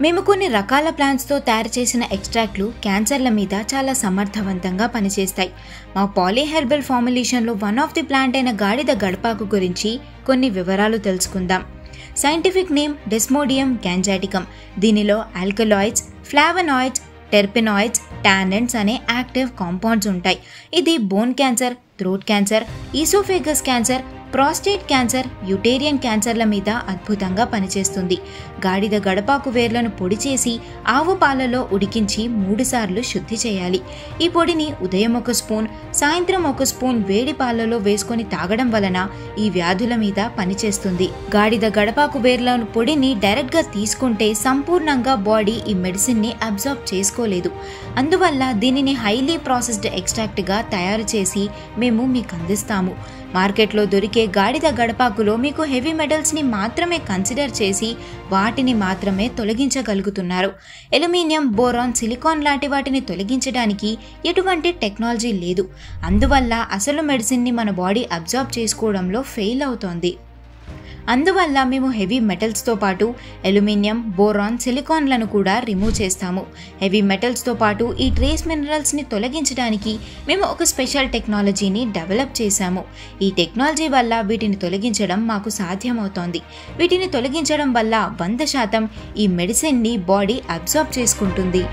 మేము కొన్ని రకాల ప్లాంట్స్తో తయారు చేసిన ఎక్స్ట్రాక్ట్లు క్యాన్సర్ల మీద చాలా సమర్థవంతంగా పనిచేస్తాయి. మా పాలీహెర్బల్ ఫార్ములేషన్లో వన్ ఆఫ్ ది ప్లాంట్ అయిన గాడిద గడపాకు గురించి కొన్ని వివరాలు తెలుసుకుందాం. Scientific name Desmodium gangeticum. దీనిలో ఆల్కలాయిడ్స్, ఫ్లావనాయిడ్స్, టెర్పెనాయిడ్స్, టానెంట్స్ అనే యాక్టివ్ కాంపౌండ్స్ ఉంటాయి. ఇది bone cancer, throat cancer, oesophagus cancer, prostate cancer, uterine క్యాన్సర్ల మీద అద్భుతంగా పనిచేస్తుంది. గాడిద గడపాకు వేర్లను పొడి చేసి ఆవు పాలలో ఉడికించి 3 సార్లు శుద్ధి చేయాలి. ఈ పొడిని ఉదయం 1 స్పూన్, సాయంత్రం 1 స్పూన్ వేడి పాలలో వేసుకొని తాగడం వలన ఈ వ్యాధుల మీద పనిచేస్తుంది. గాడిద గడపాకు వేర్ల పొడిని డైరెక్ట్గా తీసుకుంటే సంపూర్ణంగా బాడీ ఈ మెడిసిన్ని అబ్జార్బ్ చేసుకోలేదు. అందువల్ల దీనిని హైలీ ప్రాసెస్డ్ ఎక్స్ట్రాక్ట్గా తయారు చేసి మేము మీకు అందిస్తాము. మార్కెట్లో దొరికే గాడిద గడపాకులో మీకు హెవీ మెటల్స్ని మాత్రమే కన్సిడర్ చేసి వాటిని మాత్రమే తొలగించగలుగుతున్నారు. అల్యూమినియం, బోరాన్, సిలికాన్ లాంటి వాటిని తొలగించడానికి ఎటువంటి టెక్నాలజీ లేదు. అందువల్ల అసలు మెడిసిన్ని మన బాడీ అబ్జార్బ్ చేసుకోవడంలో ఫెయిల్ అవుతోంది. అందువల్ల మేము హెవీ మెటల్స్తో పాటు అల్యూమినియం, బోరాన్, సిలికాన్లను కూడా రిమూవ్ చేస్తాము. హెవీ మెటల్స్తో పాటు ఈ ట్రేస్ మినరల్స్ని తొలగించడానికి మేము ఒక స్పెషల్ టెక్నాలజీని డెవలప్ చేశాము. ఈ టెక్నాలజీ వల్ల వీటిని తొలగించడం మాకు సాధ్యమవుతోంది. వీటిని తొలగించడం వల్ల 100% ఈ మెడిసిన్ని బాడీ అబ్జార్బ్ చేసుకుంటుంది.